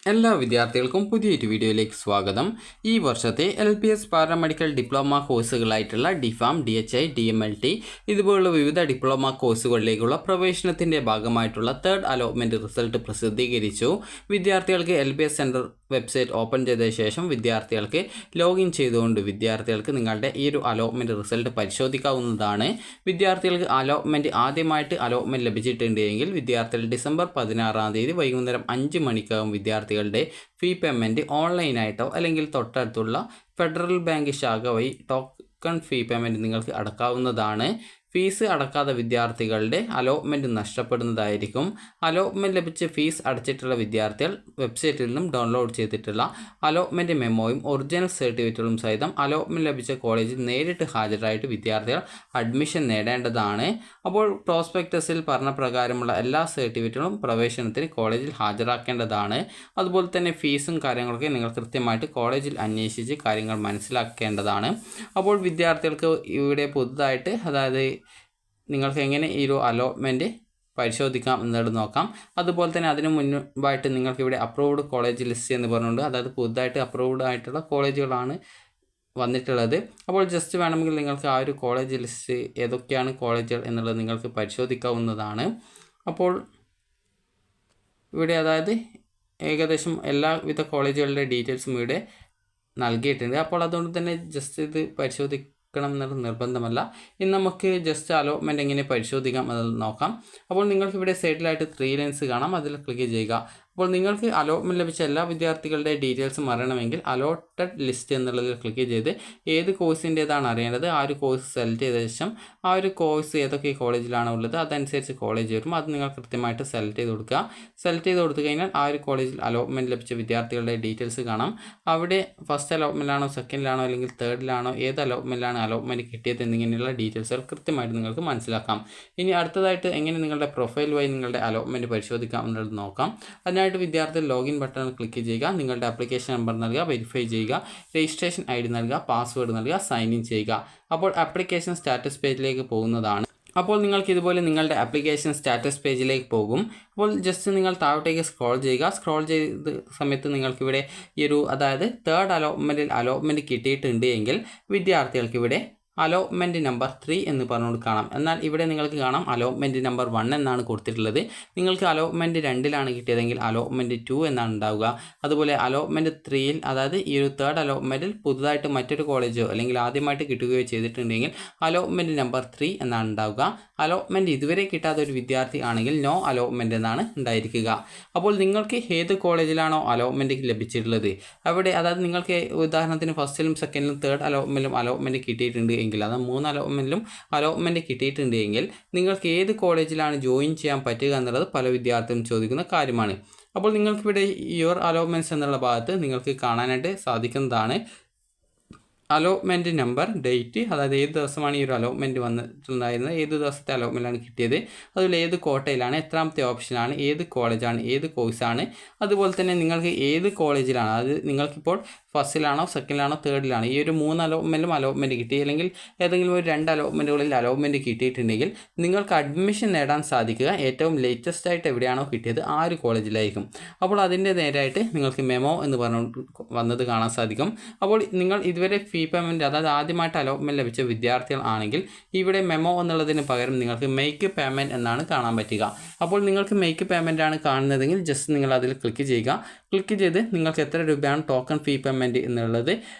എല്ലാ വിദ്യാർത്ഥികൾക്കും പുതിയൊരു വീഡിയോയിലേക്ക് സ്വാഗതം. ഈ വർഷത്തെ LPS പാരാമെഡിക്കൽ ഡിപ്ലോമ കോഴ്സുകളായിട്ടുള്ള DPharm, DHI, DMLT ഇതുപോലുള്ള വിവിധ ഡിപ്ലോമ കോഴ്സുകളിലേക്കുള്ള പ്രവേശനത്തിൻ്റെ ഭാഗമായിട്ടുള്ള തേർഡ് അലോട്ട്മെൻറ്റ് റിസൾട്ട് പ്രസിദ്ധീകരിച്ചു. വിദ്യാർത്ഥികൾക്ക് LPS സെൻറ്റർ വെബ്സൈറ്റ് ഓപ്പൺ ചെയ്ത ശേഷം വിദ്യാർത്ഥികൾക്ക് ലോഗിൻ ചെയ്തുകൊണ്ട് വിദ്യാർത്ഥികൾക്ക് നിങ്ങളുടെ ഈ ഒരു അലോട്ട്മെൻറ്റ് റിസൾട്ട് പരിശോധിക്കാവുന്നതാണ്. വിദ്യാർത്ഥികൾക്ക് അലോട്ട്മെൻറ്റ് ആദ്യമായിട്ട് അലോട്ട്മെൻറ്റ് ലഭിച്ചിട്ടുണ്ടെങ്കിൽ വിദ്യാർത്ഥികൾ ഡിസംബർ 16 വൈകുന്നേരം 5 മണിക്കകം വിദ്യാർത്ഥികളുടെ ഫീ പേയ്മെൻറ്റ് ഓൺലൈനായിട്ടോ അല്ലെങ്കിൽ തൊട്ടടുത്തുള്ള ഫെഡറൽ ബാങ്ക് ശാഖ വഴി ടോക്കൺ ഫീ പേയ്മെൻറ്റ് നിങ്ങൾക്ക് അടക്കാവുന്നതാണ്. ഫീസ് അടക്കാത്ത വിദ്യാർത്ഥികളുടെ അലോട്ട്മെൻറ്റ് നഷ്ടപ്പെടുന്നതായിരിക്കും. അലോട്ട്മെൻറ്റ് ലഭിച്ച് ഫീസ് അടച്ചിട്ടുള്ള വിദ്യാർത്ഥികൾ വെബ്സൈറ്റിൽ നിന്നും ഡൗൺലോഡ് ചെയ്തിട്ടുള്ള അലോട്ട്മെൻറ്റ് മെമ്മോയും ഒറിജിനൽ സർട്ടിഫിക്കറ്റുകളും സഹിതം അലോട്ട്മെൻറ്റ് ലഭിച്ച കോളേജിൽ നേരിട്ട് ഹാജരായിട്ട് വിദ്യാർത്ഥികൾ അഡ്മിഷൻ നേടേണ്ടതാണ്. അപ്പോൾ പ്രോസ്പെക്ടസിൽ പറഞ്ഞ പ്രകാരമുള്ള എല്ലാ സർട്ടിഫിക്കറ്റുകളും പ്രവേശനത്തിന് കോളേജിൽ ഹാജരാക്കേണ്ടതാണ്. അതുപോലെ തന്നെ ഫീസും കാര്യങ്ങളൊക്കെ നിങ്ങൾ കൃത്യമായിട്ട് കോളേജിൽ അന്വേഷിച്ച് കാര്യങ്ങൾ മനസ്സിലാക്കേണ്ടതാണ്. അപ്പോൾ വിദ്യാർത്ഥികൾക്ക് ഇവിടെ പുതുതായിട്ട് അതായത് നിങ്ങൾക്ക് എങ്ങനെ ഈ ഒരു അലോട്ട്മെൻറ്റ് പരിശോധിക്കാം എന്നത് നോക്കാം. അതുപോലെ തന്നെ അതിന് മുൻപായിട്ട് നിങ്ങൾക്കിവിടെ അപ്രൂവ്ഡ് കോളേജ് ലിസ്റ്റ് എന്ന് പറഞ്ഞുകൊണ്ട് അതായത് പുതുതായിട്ട് അപ്രൂവ്ഡ് ആയിട്ടുള്ള കോളേജുകളാണ് വന്നിട്ടുള്ളത്. അപ്പോൾ ജസ്റ്റ് വേണമെങ്കിൽ നിങ്ങൾക്ക് ആ ഒരു കോളേജ് ലിസ്റ്റ് ഏതൊക്കെയാണ് കോളേജുകൾ എന്നുള്ളത് നിങ്ങൾക്ക് പരിശോധിക്കാവുന്നതാണ്. അപ്പോൾ ഇവിടെ അതായത് ഏകദേശം എല്ലാവിധ കോളേജുകളുടെ ഡീറ്റെയിൽസും ഇവിടെ നൽകിയിട്ടുണ്ട്. അപ്പോൾ അതുകൊണ്ട് തന്നെ ജസ്റ്റ് ഇത് പരിശോധിക്കണം എന്നുള്ള നിർബന്ധമല്ല. ഇനി നമുക്ക് ജസ്റ്റ് അലോട്ട്മെൻറ്റ് എങ്ങനെ പരിശോധിക്കാം എന്നത് നോക്കാം. അപ്പോൾ നിങ്ങൾക്ക് ഇവിടെ സൈഡിലായിട്ട് 3 ലൈൻസ് കാണാം, അതിൽ ക്ലിക്ക് ചെയ്യുക. അപ്പോൾ നിങ്ങൾക്ക് അലോട്ട്മെൻറ്റ് ലഭിച്ച എല്ലാ വിദ്യാർത്ഥികളുടെ ഡീറ്റെയിൽസും അറിയണമെങ്കിൽ അലോട്ടഡ് ലിസ്റ്റ് എന്നുള്ളതിൽ ക്ലിക്ക് ചെയ്ത് ഏത് കോഴ്സിൻ്റേതാണ് അറിയേണ്ടത് ആ ഒരു കോഴ്സ് സെലക്ട് ചെയ്ത ശേഷം ആ ഒരു കോഴ്സ് ഏതൊക്കെ കോളേജിലാണ് ഉള്ളത് അതനുസരിച്ച് കോളേജ് വരും. അത് നിങ്ങൾ കൃത്യമായിട്ട് സെലക്ട് ചെയ്ത് കൊടുക്കുക. സെലക്ട് ചെയ്ത് കൊടുത്തു കഴിഞ്ഞാൽ ആ ഒരു കോളേജിൽ അലോട്ട്മെൻറ്റ് ലഭിച്ച വിദ്യാർത്ഥികളുടെ ഡീറ്റെയിൽസ് കാണാം. അവിടെ ഫസ്റ്റ് അലോട്ട്മെൻറ്റിലാണോ സെക്കൻഡിലാണോ അല്ലെങ്കിൽ തേർഡിലാണോ ഏത് അലോട്ട്മെൻറ്റിലാണ് അലോട്ട്മെൻറ്റ് കിട്ടിയത് എന്നിങ്ങനെയുള്ള ഡീറ്റെയിൽസുകൾ കൃത്യമായിട്ട് നിങ്ങൾക്ക് മനസ്സിലാക്കാം. ഇനി അടുത്തതായിട്ട് എങ്ങനെ നിങ്ങളുടെ പ്രൊഫൈൽ വഴി നിങ്ങളുടെ അലോട്ട്മെൻറ്റ് പരിശോധിക്കാം എന്നുള്ളത് നോക്കാം. അതിനായിട്ട് വിദ്യാർത്ഥികൾ ലോഗിൻ ബട്ടണിൽ ക്ലിക്ക് ചെയ്യുക. നിങ്ങളുടെ ആപ്ലിക്കേഷൻ നമ്പർ നൽകുക, വെരിഫൈ ചെയ്യുക, രജിസ്ട്രേഷൻ ID നൽകുക, പാസ്വേഡ് നൽകുക, സൈൻ ഇൻ ചെയ്യുക. അപ്പോൾ ആപ്ലിക്കേഷൻ സ്റ്റാറ്റസ് പേജിലേക്ക് പോകുന്നതാണ്. അപ്പോൾ നിങ്ങൾക്ക് ഇതുപോലെ നിങ്ങളുടെ ആപ്ലിക്കേഷൻ സ്റ്റാറ്റസ് പേജിലേക്ക് പോകും. അപ്പോൾ ജസ്റ്റ് നിങ്ങൾ താഴോട്ടേക്ക് സ്ക്രോൾ ചെയ്യുക. സ്ക്രോൾ ചെയ്ത സമയത്ത് നിങ്ങൾക്കിവിടെ ഈ ഒരു അതായത് തേർഡ് അലോട്ട്മെൻറ്റ് കിട്ടിയിട്ടുണ്ട് എങ്കിൽ വിദ്യാർത്ഥികൾക്ക് ഇവിടെ അലോട്ട്മെൻറ്റ് നമ്പർ 3 എന്ന് പറഞ്ഞുകൊണ്ട് കാണാം. എന്നാൽ ഇവിടെ നിങ്ങൾക്ക് കാണാം അലോട്ട്മെൻറ്റ് നമ്പർ 1 എന്നാണ് കൊടുത്തിട്ടുള്ളത്. നിങ്ങൾക്ക് അലോട്ട്മെൻറ്റ് 2ലാണ് കിട്ടിയതെങ്കിൽ അലോട്ട്മെൻറ്റ് 2 എന്നാണ് ഉണ്ടാവുക. അതുപോലെ അലോട്ട്മെൻറ്റ് 3യിൽ അതായത് ഈ ഒരു തേർഡ് അലോട്ട്മെൻറ്റിൽ പുതുതായിട്ട് മറ്റൊരു കോളേജോ അല്ലെങ്കിൽ ആദ്യമായിട്ട് കിട്ടുകയോ ചെയ്തിട്ടുണ്ടെങ്കിൽ അലോട്ട്മെൻറ്റ് നമ്പർ 3 എന്നാണ് ഉണ്ടാവുക. അലോട്ട്മെൻറ്റ് ഇതുവരെ കിട്ടാത്ത ഒരു വിദ്യാർത്ഥി ആണെങ്കിൽ നോ അലോട്ട്മെൻറ്റ് എന്നാണ് ഉണ്ടായിരിക്കുക. അപ്പോൾ നിങ്ങൾക്ക് ഏത് കോളേജിലാണോ അലോട്ട്മെൻറ്റ് ലഭിച്ചിട്ടുള്ളത് അവിടെ അതായത് നിങ്ങൾക്ക് ഉദാഹരണത്തിന് ഫസ്റ്റിലും സെക്കൻഡിലും തേർഡ് അലോട്ട്മെൻറ്റ് കിട്ടിയിട്ടുണ്ട് എങ്കിൽ അത് 3 അലോട്ട്മെൻറ്റിലും അലോട്ട്മെൻറ്റ് കിട്ടിയിട്ടുണ്ട് എങ്കിൽ നിങ്ങൾക്ക് ഏത് കോളേജിലാണ് ജോയിൻ ചെയ്യാൻ പറ്റുക എന്നുള്ളത് പല വിദ്യാർത്ഥികളും ചോദിക്കുന്ന കാര്യമാണ്. അപ്പോൾ നിങ്ങൾക്കിവിടെ യുവർ അലോട്ട്മെൻറ്റ്സ് എന്നുള്ള ഭാഗത്ത് നിങ്ങൾക്ക് കാണാനായിട്ട് സാധിക്കുന്നതാണ് അലോട്ട്മെൻറ്റ് നമ്പർ, ഡേറ്റ്, അതായത് ഏത് ദിവസമാണ് ഈ ഒരു അലോട്ട്മെൻറ്റ് വന്നിട്ടുണ്ടായിരുന്നത്, ഏത് ദിവസത്തെ അലോട്ട്മെൻറ്റാണ് കിട്ടിയത്, അതുപോലെ ഏത് കോട്ടയിലാണ്, എത്രാമത്തെ ഓപ്ഷനാണ്, ഏത് കോളേജാണ്, ഏത് കോഴ്സാണ്, അതുപോലെ തന്നെ നിങ്ങൾക്ക് ഏത് കോളേജിലാണ് അതായത് നിങ്ങൾക്കിപ്പോൾ ഫസ്റ്റിലാണോ സെക്കൻഡിലാണോ തേർഡിലാണോ ഈ ഒരു 3 അലോട്ട്മെൻറ്റിലും അലോട്ട്മെൻറ്റ് കിട്ടി അല്ലെങ്കിൽ ഏതെങ്കിലും ഒരു 2 അലോട്ട്മെൻറ്റുകളിൽ അലോട്ട്മെൻറ്റ് കിട്ടിയിട്ടുണ്ടെങ്കിൽ നിങ്ങൾക്ക് അഡ്മിഷൻ നേടാൻ സാധിക്കുക ഏറ്റവും ലേറ്റസ്റ്റ് ആയിട്ട് എവിടെയാണോ കിട്ടിയത് ആ ഒരു കോളേജിലായിരിക്കും. അപ്പോൾ അതിൻ്റെ നേരായിട്ട് നിങ്ങൾക്ക് മെമോ എന്ന് പറഞ്ഞു വന്നത് കാണാൻ സാധിക്കും. അപ്പോൾ നിങ്ങൾ ഇതുവരെ ഫീ പേയ്മെൻറ്റ് അതായത് ആദ്യമായിട്ട് അലോട്ട്മെൻറ്റ് ലഭിച്ച വിദ്യാർത്ഥികൾ ആണെങ്കിൽ ഇവിടെ മെമോ എന്നുള്ളതിന് പകരം നിങ്ങൾക്ക് മേക്ക് പേയ്മെൻറ്റ് എന്നാണ് കാണാൻ പറ്റുക. അപ്പോൾ നിങ്ങൾക്ക് മേക്ക് പേയ്മെൻ്റ് ആണ് കാണുന്നതെങ്കിൽ ജസ്റ്റ് നിങ്ങൾ അതിൽ ക്ലിക്ക് ചെയ്യുക. ക്ലിക്ക് ചെയ്ത് നിങ്ങൾക്ക് എത്ര രൂപയാണ് ടോക്കൺ ഫീ പേയ്മെൻറ്റ് എന്നുള്ളത്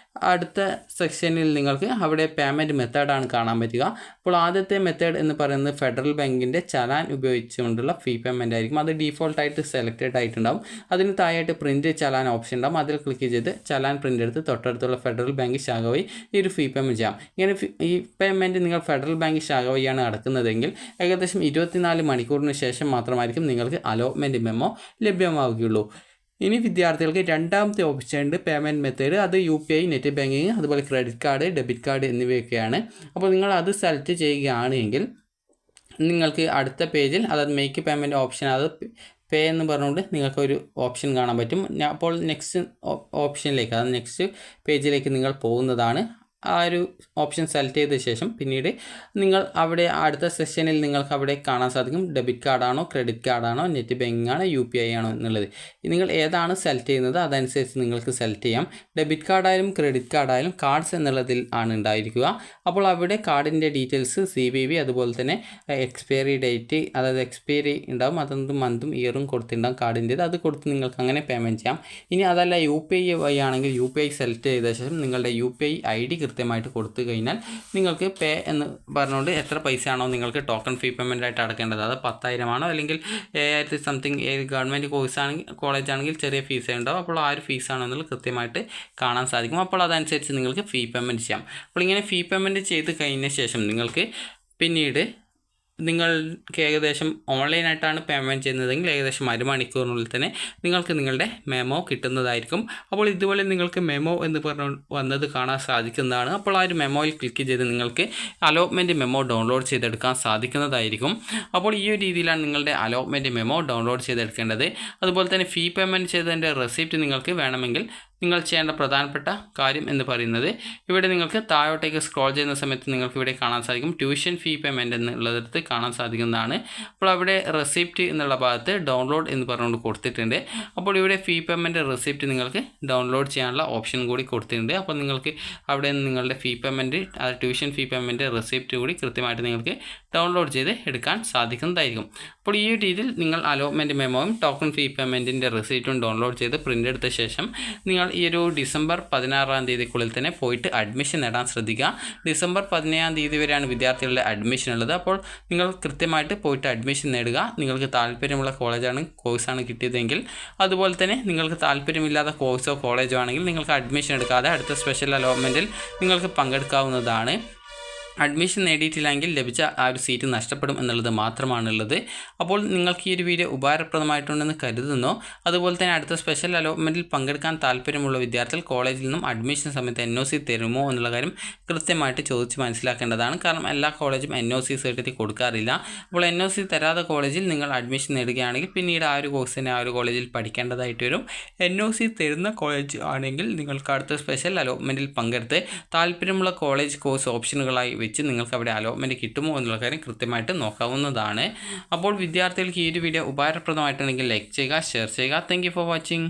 അടുത്ത സെക്ഷനിൽ നിങ്ങൾക്ക് അവിടെ പേയ്മെൻറ്റ് മെത്തേഡാണ് കാണാൻ പറ്റുക. അപ്പോൾ ആദ്യത്തെ മെത്തേഡ് എന്ന് പറയുന്നത് ഫെഡറൽ ബാങ്കിൻ്റെ ചലാൻ ഉപയോഗിച്ചുകൊണ്ടുള്ള ഫീ പേയ്മെൻ്റ് ആയിരിക്കും. അത് ഡീഫോൾട്ടായിട്ട് സെലക്റ്റഡ് ആയിട്ടുണ്ടാവും. അതിന് താഴെയായിട്ട് പ്രിൻറ്റ് ചലാൻ ഓപ്ഷൻ ഉണ്ടാവും. അതിൽ ക്ലിക്ക് ചെയ്ത് ചലാൻ പ്രിൻ്റ് എടുത്ത് തൊട്ടടുത്തുള്ള ഫെഡറൽ ബാങ്ക് ശാഖ വഴി ഈ ഒരു ഫീ പേയ്മെൻറ്റ് ചെയ്യാം. ഇങ്ങനെ ഈ പേയ്മെൻറ്റ് നിങ്ങൾ ഫെഡറൽ ബാങ്ക് ശാഖ വഴിയാണ് അടക്കുന്നതെങ്കിൽ ഏകദേശം 24 മണിക്കൂറിന് ശേഷം മാത്രമായിരിക്കും നിങ്ങൾക്ക് അലോട്ട്മെൻറ്റ് മെമ്മോ ലഭ്യമാവുകയുള്ളൂ. ഇനി വിദ്യാർത്ഥികൾക്ക് രണ്ടാമത്തെ ഓപ്ഷൻ ഉണ്ട് പേയ്മെൻറ്റ് മെത്തേഡ്. അത് UPI, നെറ്റ് ബാങ്കിങ്, അതുപോലെ ക്രെഡിറ്റ് കാർഡ്, ഡെബിറ്റ് കാർഡ് എന്നിവയൊക്കെയാണ്. അപ്പോൾ നിങ്ങൾ അത് സെലക്ട് ചെയ്യുകയാണെങ്കിൽ നിങ്ങൾക്ക് അടുത്ത പേജിൽ അതായത് മേക്ക് പേയ്മെൻറ്റ് ഓപ്ഷൻ അത് പേ എന്ന് പറഞ്ഞുകൊണ്ട് നിങ്ങൾക്കൊരു ഓപ്ഷൻ കാണാൻ പറ്റും. അപ്പോൾ നെക്സ്റ്റ് ഓപ്ഷനിലേക്ക് അതായത് നെക്സ്റ്റ് പേജിലേക്ക് നിങ്ങൾ പോകുന്നതാണ്. ആ ഒരു ഓപ്ഷൻ സെലക്ട് ചെയ്ത ശേഷം പിന്നീട് നിങ്ങൾ അവിടെ അടുത്ത സെഷനിൽ നിങ്ങൾക്ക് അവിടെ കാണാൻ സാധിക്കും ഡെബിറ്റ് കാർഡാണോ ക്രെഡിറ്റ് കാർഡാണോ നെറ്റ് ബാങ്കിങ് ആണോ UPI ആണോ എന്നുള്ളത്. നിങ്ങൾ ഏതാണ് സെലക്ട് ചെയ്യുന്നത് അതനുസരിച്ച് നിങ്ങൾക്ക് സെലക്ട് ചെയ്യാം. ഡെബിറ്റ് കാർഡായാലും ക്രെഡിറ്റ് കാർഡായാലും കാർഡ്സ് എന്നുള്ളതിൽ ആണ് ഉണ്ടായിരിക്കുക. അപ്പോൾ അവിടെ കാർഡിൻ്റെ ഡീറ്റെയിൽസ് CVV അതുപോലെ തന്നെ എക്സ്പയറി ഡേറ്റ് അതായത് എക്സ്പയറി ഉണ്ടാവും, അതൊന്ന് മന്തും ഇയറും കൊടുത്തിട്ടുണ്ടാകും കാർഡിൻ്റേത്. അത് കൊടുത്ത് നിങ്ങൾക്ക് അങ്ങനെ പേയ്മെൻറ്റ് ചെയ്യാം. ഇനി അതല്ല UPI വഴി ആണെങ്കിൽ UPI സെലക്ട് ചെയ്ത ശേഷം നിങ്ങളുടെ UPI ID കൃത്യമായിട്ട് കൊടുത്തു കഴിഞ്ഞാൽ നിങ്ങൾക്ക് പേ എന്ന് പറഞ്ഞുകൊണ്ട് എത്ര പൈസയാണോ നിങ്ങൾക്ക് ടോക്കൺ ഫീ പേയ്മെൻ്റ് ആയിട്ട് അടക്കേണ്ടത്, അത് 10,000 ആണോ അല്ലെങ്കിൽ 7,000 സംതിങ് ഗവൺമെൻറ് കോളേജ് ആണെങ്കിൽ ചെറിയ ഫീസേ ഉണ്ടാവും. അപ്പോൾ ആ ഒരു ഫീസാണോ എന്നുള്ളത് കൃത്യമായിട്ട് കാണാൻ സാധിക്കും. അപ്പോൾ അതനുസരിച്ച് നിങ്ങൾക്ക് ഫീ പേയ്മെൻറ്റ് ചെയ്യാം. അപ്പോൾ ഇങ്ങനെ ഫീ പേയ്മെൻറ്റ് ചെയ്ത് കഴിഞ്ഞ ശേഷം നിങ്ങൾക്ക് പിന്നീട് നിങ്ങൾക്ക് ഏകദേശം ഓൺലൈനായിട്ടാണ് പേയ്മെൻറ്റ് ചെയ്യുന്നതെങ്കിൽ ഏകദേശം അരമണിക്കൂറിനുള്ളിൽ തന്നെ നിങ്ങൾക്ക് നിങ്ങളുടെ മെമോ കിട്ടുന്നതായിരിക്കും. അപ്പോൾ ഇതുപോലെ നിങ്ങൾക്ക് മെമോ എന്ന് പറഞ്ഞ് വന്നത് കാണാൻ സാധിക്കുന്നതാണ്. അപ്പോൾ ആ ഒരു മെമ്മോയിൽ ക്ലിക്ക് ചെയ്ത് നിങ്ങൾക്ക് അലോട്ട്മെൻറ്റ് മെമോ ഡൗൺലോഡ് ചെയ്തെടുക്കാൻ സാധിക്കുന്നതായിരിക്കും. അപ്പോൾ ഈ ഒരു രീതിയിലാണ് നിങ്ങളുടെ അലോട്ട്മെൻറ്റ് മെമോ ഡൗൺലോഡ് ചെയ്തെടുക്കേണ്ടത്. അതുപോലെ തന്നെ ഫീ പേയ്മെൻറ്റ് ചെയ്തതിൻ്റെ റെസിപ്റ്റ് നിങ്ങൾക്ക് വേണമെങ്കിൽ നിങ്ങൾ ചെയ്യേണ്ട പ്രധാനപ്പെട്ട കാര്യം എന്ന് പറയുന്നത് ഇവിടെ നിങ്ങൾക്ക് താഴോട്ടേക്ക് സ്ക്രോൾ ചെയ്യുന്ന സമയത്ത് നിങ്ങൾക്ക് ഇവിടെ കാണാൻ സാധിക്കും ട്യൂഷൻ ഫീ പേയ്മെൻറ്റ് എന്നുള്ളതിടത്ത് കാണാൻ സാധിക്കുന്നതാണ്. അപ്പോൾ അവിടെ റെസിപ്റ്റ് എന്നുള്ള ഭാഗത്ത് ഡൗൺലോഡ് എന്ന് പറഞ്ഞുകൊണ്ട് കൊടുത്തിട്ടുണ്ട്. അപ്പോൾ ഇവിടെ ഫീ പേയ്മെൻറ്റ് റെസിപ്റ്റ് നിങ്ങൾക്ക് ഡൗൺലോഡ് ചെയ്യാനുള്ള ഓപ്ഷൻ കൂടി കൊടുത്തിട്ടുണ്ട്. അപ്പോൾ നിങ്ങൾക്ക് അവിടെ നിങ്ങളുടെ ഫീ payment tuition fee payment receipt കൂടി കൃത്യമായിട്ട് നിങ്ങൾക്ക് ഡൗൺലോഡ് ചെയ്ത് എടുക്കാൻ സാധിക്കുന്നതായിരിക്കും. അപ്പോൾ ഈ രീതിയിൽ നിങ്ങൾ അലോട്ട്മെൻറ്റ് മെമ്മോയും ടോക്കൺ ഫീ പേയ്മെൻറ്റിൻ്റെ റെസിപ്റ്റും ഡൗൺലോഡ് ചെയ്ത് പ്രിൻ്റ് എടുത്ത ശേഷം നിങ്ങൾ ഈ ഒരു ഡിസംബർ 16-ാം തീയതിക്കുള്ളിൽ തന്നെ പോയിട്ട് അഡ്മിഷൻ നേടാൻ ശ്രദ്ധിക്കുക. ഡിസംബർ 17-ാം തീയതി വരെയാണ് വിദ്യാർത്ഥികളുടെ അഡ്മിഷൻ ഉള്ളത്. അപ്പോൾ നിങ്ങൾ കൃത്യമായിട്ട് പോയിട്ട് അഡ്മിഷൻ നേടുക. നിങ്ങൾക്ക് താല്പര്യമുള്ള കോഴ്സാണ് കിട്ടിയതെങ്കിൽ, അതുപോലെ തന്നെ നിങ്ങൾക്ക് താല്പര്യമില്ലാത്ത കോഴ്സോ കോളേജോ ആണെങ്കിൽ നിങ്ങൾക്ക് അഡ്മിഷൻ എടുക്കാതെ അടുത്ത സ്പെഷ്യൽ അലോട്ട്മെൻറ്റിൽ നിങ്ങൾക്ക് പങ്കെടുക്കാവുന്നതാണ്. അഡ്മിഷൻ നേടിയിട്ടില്ലെങ്കിൽ ലഭിച്ച ആ ഒരു സീറ്റ് നഷ്ടപ്പെടും എന്നുള്ളത് മാത്രമാണുള്ളത്. അപ്പോൾ നിങ്ങൾക്ക് ഈ ഒരു വീഡിയോ ഉപകാരപ്രദമായിട്ടുണ്ടെന്ന് കരുതുന്നു. അതുപോലെ തന്നെ അടുത്ത സ്പെഷ്യൽ അലോട്ട്മെൻറ്റിൽ പങ്കെടുക്കാൻ താല്പര്യമുള്ള വിദ്യാർത്ഥികൾ കോളേജിൽ നിന്നും അഡ്മിഷൻ സമയത്ത് NOC തരുമോ എന്നുള്ള കാര്യം കൃത്യമായിട്ട് ചോദിച്ച് മനസ്സിലാക്കേണ്ടതാണ്. കാരണം എല്ലാ കോളേജും NOC സർട്ടിഫിക്കറ്റ് കൊടുക്കാറില്ല. അപ്പോൾ NOC തരാത്ത കോളേജിൽ നിങ്ങൾ അഡ്മിഷൻ നേടുകയാണെങ്കിൽ പിന്നീട് ആ ഒരു കോഴ്സിനെ ആ ഒരു കോളേജിൽ പഠിക്കേണ്ടതായിട്ട് വരും. NOC തരുന്ന കോളേജ് ആണെങ്കിൽ നിങ്ങൾക്ക് അടുത്ത സ്പെഷ്യൽ അലോട്ട്മെൻറ്റിൽ പങ്കെടുത്ത് താല്പര്യമുള്ള കോളേജ് കോഴ്സ് ഓപ്ഷനുകളായി വെച്ച് നിങ്ങൾക്ക് അവിടെ അലോട്ട്മെൻറ്റ് കിട്ടുമോ എന്നുള്ള കാര്യം കൃത്യമായിട്ട് നോക്കാവുന്നതാണ്. അപ്പോൾ വിദ്യാർത്ഥികൾക്ക് ഈ ഒരു വീഡിയോ ഉപകാരപ്രദമായിട്ടുണ്ടെങ്കിൽ ലൈക്ക് ചെയ്യുക, ഷെയർ ചെയ്യുക. Thank you for watching.